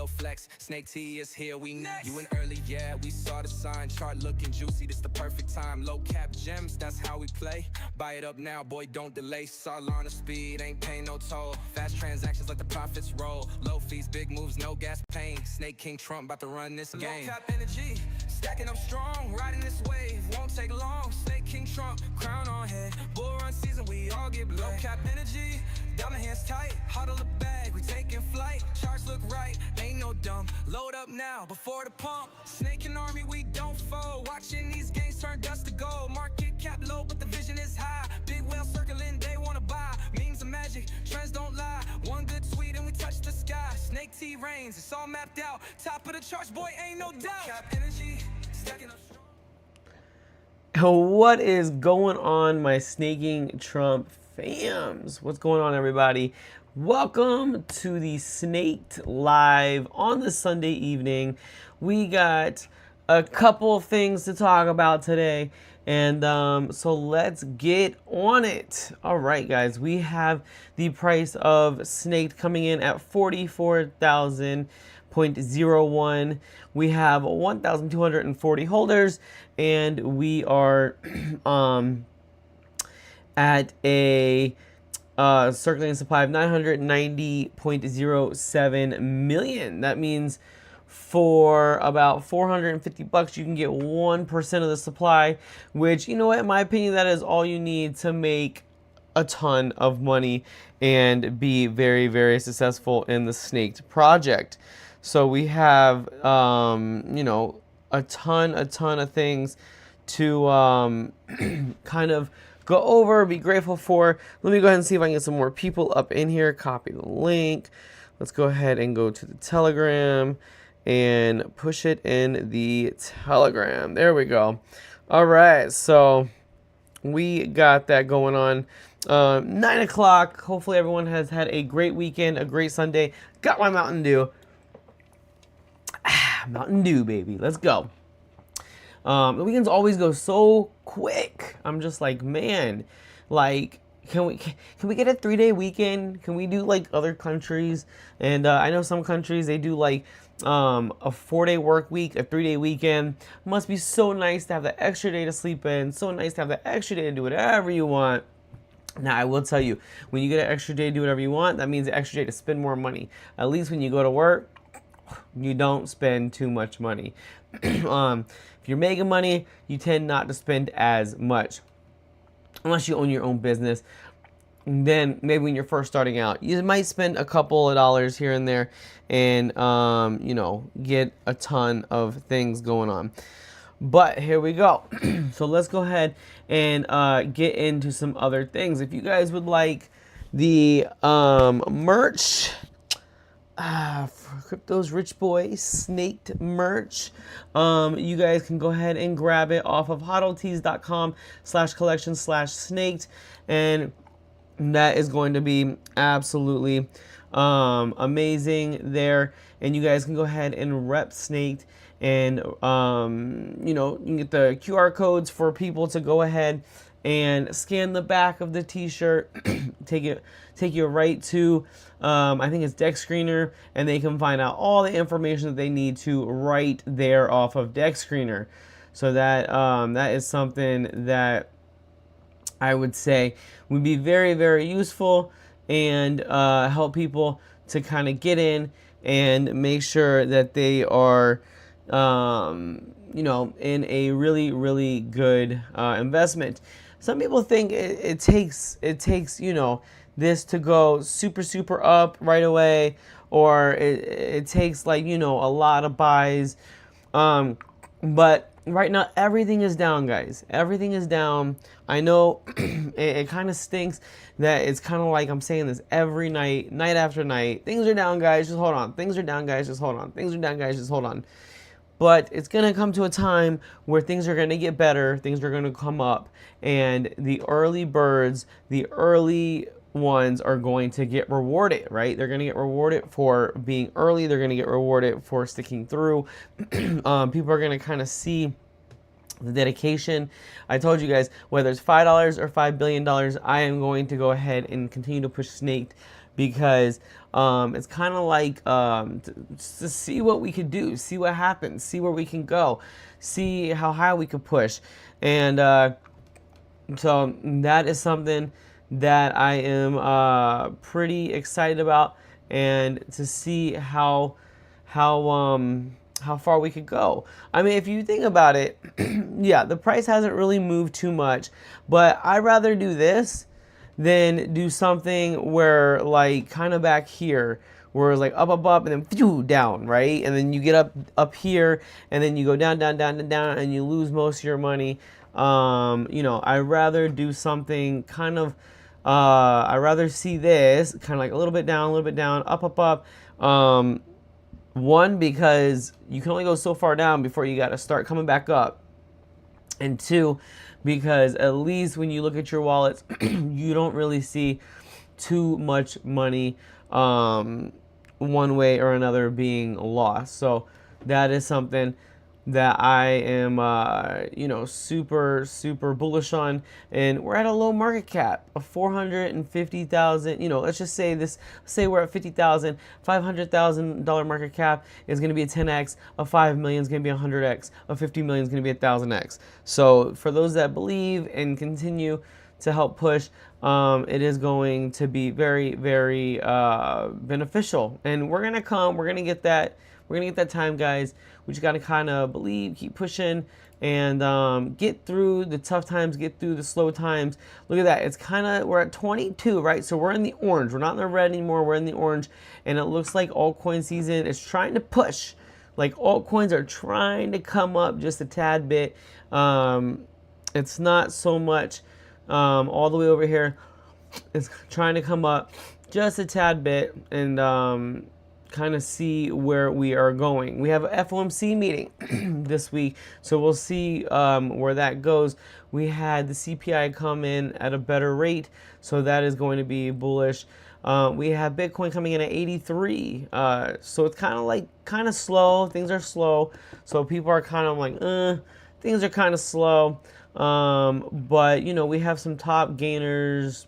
yo flex. SNAKT is here, we next. You in early, yeah, we saw the sign. Chart looking juicy, this the perfect time. Low cap gems, that's how we play. Buy it up now, boy, don't delay. Solana speed, ain't paying no toll. Fast transactions, let the profits roll. Low fees, big moves, no gas paying. Sna-King Trump about to run this game. Low cap energy, stacking up strong, riding this wave, won't take long. Sna-King Trump, crown on head. Bull run season, we all get black. Low cap energy, diamond hands tight, huddle the bag, we taking flight. Charts look right, ain't no dumb. Load up now, before the pump. Snake army, we don't fold. Watching these games turn dust to gold. Market cap low, but the vision is high. Big whale circling, they wanna buy. Memes of magic, trends don't lie. One good tweet and we touch the sky. SNAKT reigns, it's all mapped out. Top of the charts, boy, ain't no doubt. Cap energy, stacking up strong. What is going on, my Sna-King Trump fams? What's going on, everybody? Welcome to the SNAKT Live on the Sunday evening. We got a couple of things to talk about today, and so let's get on it. All right, guys, we have the price of SNAKT coming in at 44,000.01. We have 1,240 holders, and we are at a circulating supply of 990.07 million. That means for about 450 bucks, you can get 1% of the supply, which, you know what, in my opinion, that is all you need to make a ton of money and be very, very successful in the SNAKT project. So we have, you know, a ton of things to kind of go over, be grateful for. Let me go ahead and see if I can get some more people up in here. Copy the link. Let's go ahead and go to the Telegram and push it in the Telegram. There we go. All right, so we got that going on. 9 o'clock. Hopefully everyone has had a great weekend, a great Sunday. Got my Mountain Dew. Mountain Dew, baby. Let's go. The weekends always go so quick. I'm just like, man, like, can we get a 3-day weekend? Can we do like other countries? And I know some countries, they do like a 4-day work week, a 3-day weekend. Must be so nice to have that extra day to sleep in. So nice to have that extra day to do whatever you want. Now, I will tell you, when you get an extra day to do whatever you want, that means an extra day to spend more money. At least when you go to work, you don't spend too much money. If you're making money, you tend not to spend as much. Unless you own your own business. Then maybe when you're first starting out, you might spend a couple of dollars here and there and, you know, get a ton of things going on. But here we go. So let's go ahead and get into some other things. If you guys would like the merch, for Crypto's Rich Boy SNAKT merch, you guys can go ahead and grab it off of hodltees.com/collection/snaked, and that is going to be absolutely amazing there. And you guys can go ahead and rep SNAKT, and you know, you can get the QR codes for people to go ahead and scan the back of the t-shirt, take you right to I think it's Deck Screener, and they can find out all the information that they need to right there off of Deck Screener. So that that is something that I would say would be very, very useful, and help people to kind of get in and make sure that they are you know, in a really, really good investment. Some people think it takes, you know, this to go super up right away, or it takes, like, you know, a lot of buys. But right now everything is down, guys. Everything is down. I know it kind of stinks that it's kind of like I'm saying this every night, night after night. Things are down, guys, just hold on. Things are down, guys, just hold on. Things are down, guys, just hold on. But it's going to come to a time where things are going to get better, things are going to come up, and the early birds, the early ones are going to get rewarded, right? They're going to get rewarded for being early. They're going to get rewarded for sticking through. People are going to kind of see the dedication. I told you guys, whether it's $5 or $5 billion, I am going to go ahead and continue to push SNAKT, because It's kind of like to see what we could do, see what happens, see where we can go, see how high we could push. And so that is something that I am pretty excited about, and to see how far we could go. I mean, if you think about it, yeah, the price hasn't really moved too much, but I'd rather do this than do something where, like, kind of back here, where it's like up, and then phew, down, right? And then you get up here, and then you go down, and you lose most of your money. You know, I'd rather do something kind of, I'd rather see this kind of like a little bit down, up. One, because you can only go so far down before you got to start coming back up. And two, because at least when you look at your wallets, you don't really see too much money one way or another being lost. So that is something that I am, you know, super bullish on. And we're at a low market cap of 450,000. You know, let's just say this. Say we're at 50,000, $500,000 market cap is going to be a 10x. A 5 million is going to be a 100x. A 50 million is going to be a 1,000x. So for those that believe and continue to help push, it is going to be very beneficial. And we're gonna get that time, guys. We just gotta kind of believe, keep pushing, and get through the tough times, get through the slow times. Look at that. It's kind of, we're at 22, right? So we're in the orange. We're not in the red anymore. We're in the orange, and it looks like altcoin season is trying to push. Like, altcoins are trying to come up just a tad bit. It's not so much all the way over here. It's trying to come up just a tad bit, and kind of see where we are going. We have an FOMC meeting this week, so we'll see where that goes. We had the CPI come in at a better rate, so that is going to be bullish. We have Bitcoin coming in at 83, so it's kind of slow. Things are slow, so people are kind of like, things are kind of slow. But you know, we have some top gainers,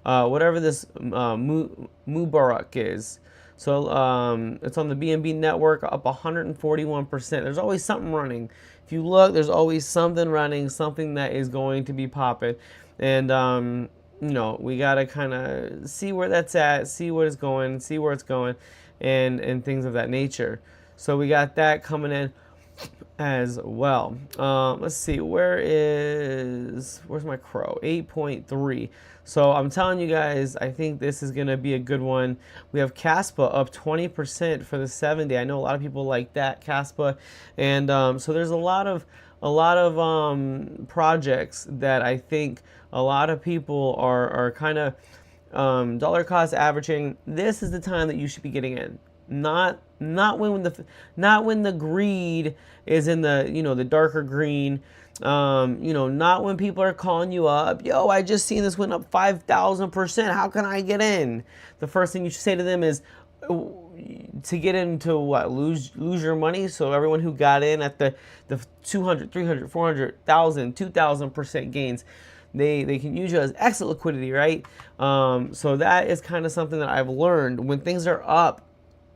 whatever this Mubarak is. So it's on the BNB network, up 141%. There's always something running. If you look, there's always something running, something that is going to be popping. And you know, we gotta kind of see where that's at, see what it's going, see where it's going, and things of that nature. So we got that coming in as well. Let's see, where's my crow? 8.3. So I'm telling you guys, I think this is gonna be a good one. We have Caspa up 20% for the 7-day. I know a lot of people like that Caspa, and so there's a lot of projects that I think a lot of people are kind of dollar cost averaging. This is the time that you should be getting in. Not when the greed is in the, you know, the darker green. You know, not when people are calling you up, yo, I just seen this went up 5,000%. How can I get in? The first thing you should say to them is, to get into what, lose your money. So everyone who got in at the 200, 300, 400,000, 2,000% gains, they can use you as exit liquidity, right? So that is kind of something that I've learned. When things are up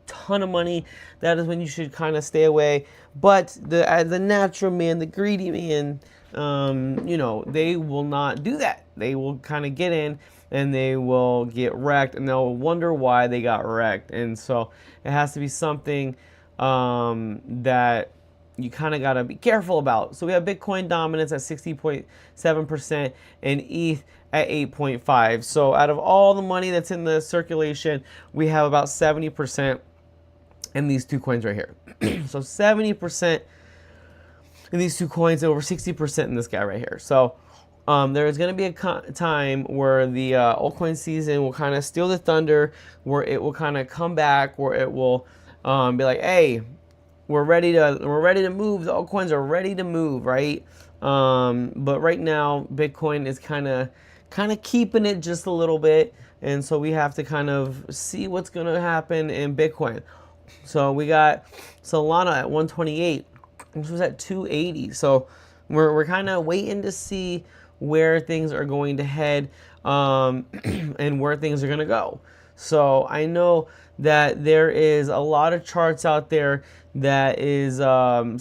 ton of money, that is when you should kind of stay away. But the natural man, the greedy man, you know, they will not do that. They will kind of get in, and they will get wrecked, and they'll wonder why they got wrecked. And so it has to be something that you kind of got to be careful about. So we have Bitcoin dominance at 60.7% and ETH at 8.5. So out of all the money that's in the circulation, we have about 70% in these two coins right here. So 70% in these two coins, and over 60% in this guy right here. So there is going to be a time where the altcoin season will kind of steal the thunder, where it will kind of come back, where it will be like, hey, we're ready to move. The altcoins are ready to move, right? But right now, Bitcoin is kind of keeping it just a little bit, and so we have to kind of see what's going to happen in Bitcoin. So we got Solana at 128, which was at 280. So we're kind of waiting to see where things are going to head, and where things are going to go. So I know that there is a lot of charts out there that is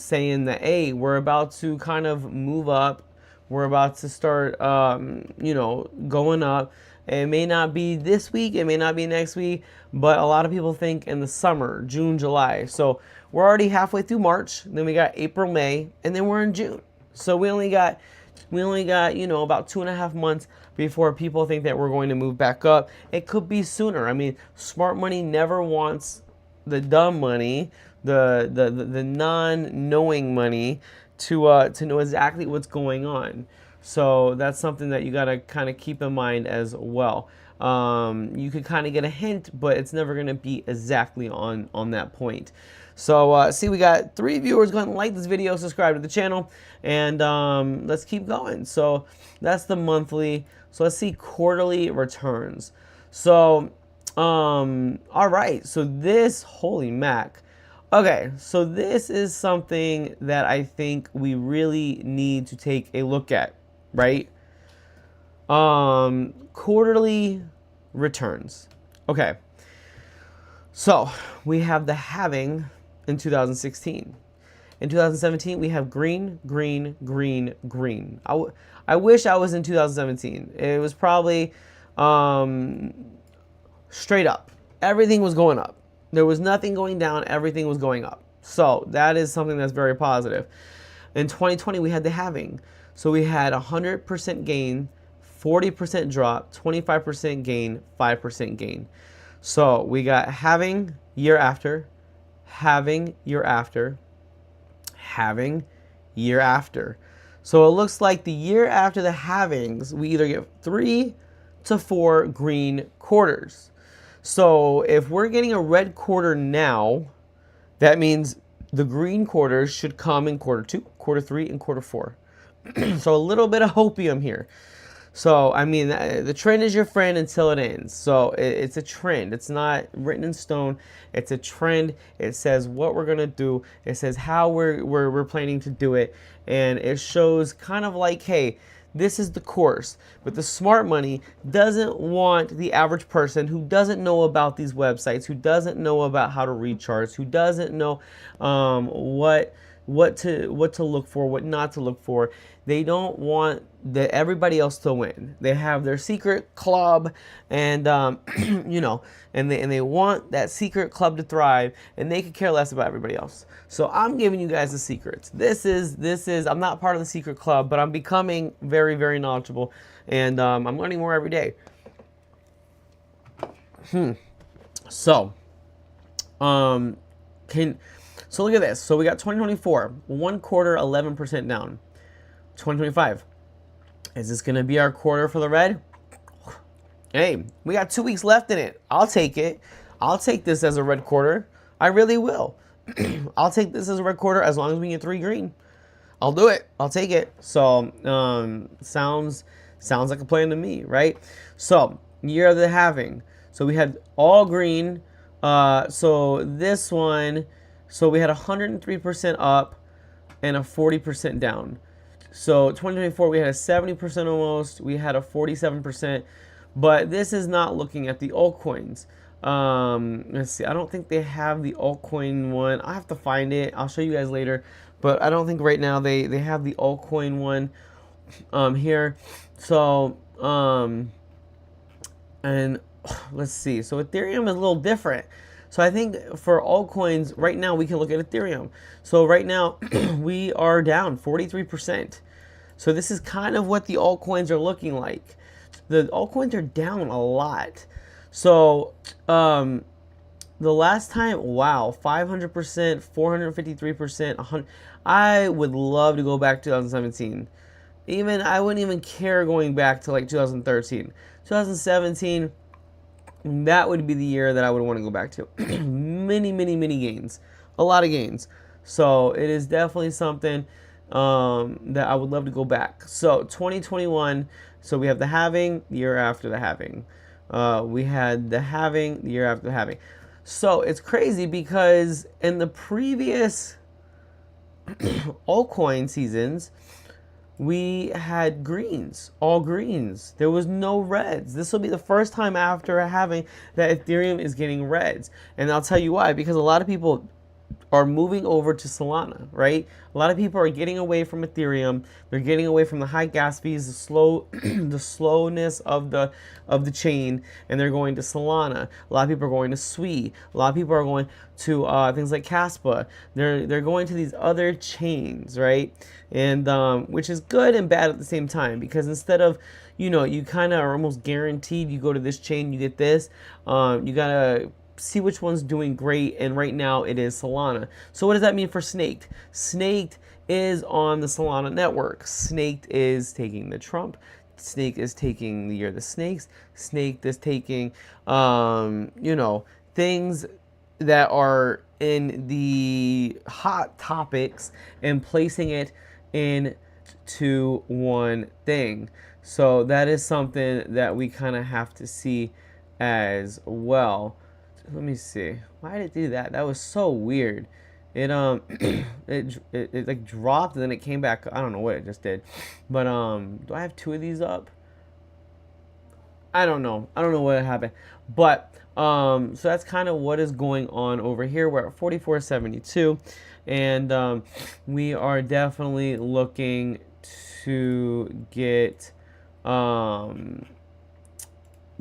saying that, hey, we're about to kind of move up. We're about to start, going up. It may not be this week, it may not be next week, but a lot of people think in the summer, June, July. So we're already halfway through March, then we got April, May, and then we're in June. So we only got, about 2.5 months before people think that we're going to move back up. It could be sooner. I mean, smart money never wants the dumb money, the non-knowing money to know exactly what's going on. So that's something that you got to kind of keep in mind as well. You could kind of get a hint, but it's never going to be exactly on that point. So see, we got 3 viewers. Go ahead and like this video, subscribe to the channel, and let's keep going. So that's the monthly. So let's see quarterly returns. So all right, so this, holy mac. Okay, so this is something that I think we really need to take a look at, right? Quarterly returns. Okay, so we have the halving in 2016. In 2017, we have green, green, green, green. I wish I was in 2017. It was probably straight up. Everything was going up. There was nothing going down. Everything was going up. So that is something that's very positive. In 2020, we had the halving. So we had 100% gain, 40% drop, 25% gain, 5% gain. So we got halving year after, halving year after, halving year after. So it looks like the year after the halvings, we either get 3 to 4 green quarters. So if we're getting a red quarter now, that means the green quarters should come in quarter 2, quarter 3, and quarter 4. So a little bit of hopium here. So, I mean, the trend is your friend until it ends. So it's a trend. It's not written in stone. It's a trend. It says what we're going to do. It says how we're planning to do it. And it shows kind of like, hey, this is the course. But the smart money doesn't want the average person who doesn't know about these websites, who doesn't know about how to read charts, who doesn't know what to look for, what not to look for. They don't want everybody else to win. They have their secret club, and and they want that secret club to thrive, and they could care less about everybody else. So I'm giving you guys the secrets. This is I'm not part of the secret club, but I'm becoming very, very knowledgeable, and I'm learning more every day. So so look at this. So we got 2024, 1 quarter, 11% down. 2025, is this going to be our quarter for the red? Hey, we got 2 weeks left in it. I'll take it. I'll take this as a red quarter. I really will. I'll take this as a red quarter as long as we get 3 green. I'll do it. I'll take it. So sounds like a plan to me, right? So year of the halving. So we had all green. So this one, so we had 103% up and a 40% down. So 2024, we had a 70% almost. We had a 47%. But this is not looking at the altcoins. Let's see. I don't think they have the altcoin one. I have to find it. I'll show you guys later. But I don't think right now they have the altcoin one here. So, and let's see. So Ethereum is a little different. So I think for altcoins, right now we can look at Ethereum. So right now we are down 43%. So this is kind of what the altcoins are looking like. The altcoins are down a lot. So the last time, wow, 500%, 453%, 100. I would love to go back to 2017. I wouldn't even care going back to like 2013. 2017, that would be the year that I would want to go back to. Many gains. A lot of gains. So it is definitely something that I would love to go back. So 2021, so we have the halving, the year after the halving. We had the halving, the year after the halving. So it's crazy because in the previous altcoin seasons, we had greens, all greens. There was no reds. This will be the first time after having that Ethereum is getting reds. And I'll tell you why, because a lot of people are moving over to Solana, right? A lot of people are getting away from Ethereum. They're getting away from the high gas fees, the the slowness of the chain, and they're going to Solana. A lot of people are going to Sui. A lot of people are going to things like Caspa. They're going to these other chains, right? And which is good and bad at the same time, because instead of, you know, you kind of are almost guaranteed you go to this chain, you get this. You gotta see which one's doing great, and right now it is Solana. So what does that mean for SNAKT? SNAKT is on the Solana network. SNAKT is taking the Trump. SNAKT is taking the Year of the Snakes. SNAKT is taking, you know, things that are in the hot topics and placing it into one thing. So that is something that we kind of have to see as well. Let me see. Why did it do that? That was so weird. It it like dropped and then it came back. I don't know what it just did. But do I have two of these up? I don't know. I don't know what happened. But so that's kind of what is going on over here. We're at 44.72, and we are definitely looking to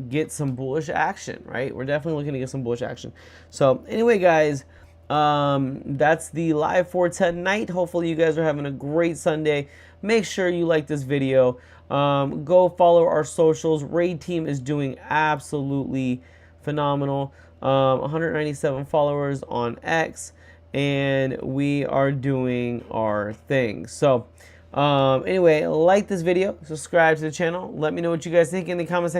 get some bullish action, right? We're definitely looking to get some bullish action. So anyway, guys, that's the live for tonight. Hopefully you guys are having a great Sunday. Make sure you like this video. Go follow our socials. Raid team is doing absolutely phenomenal. 197 followers on X, and we are doing our thing. So anyway, like this video, subscribe to the channel. Let me know what you guys think in the comment section.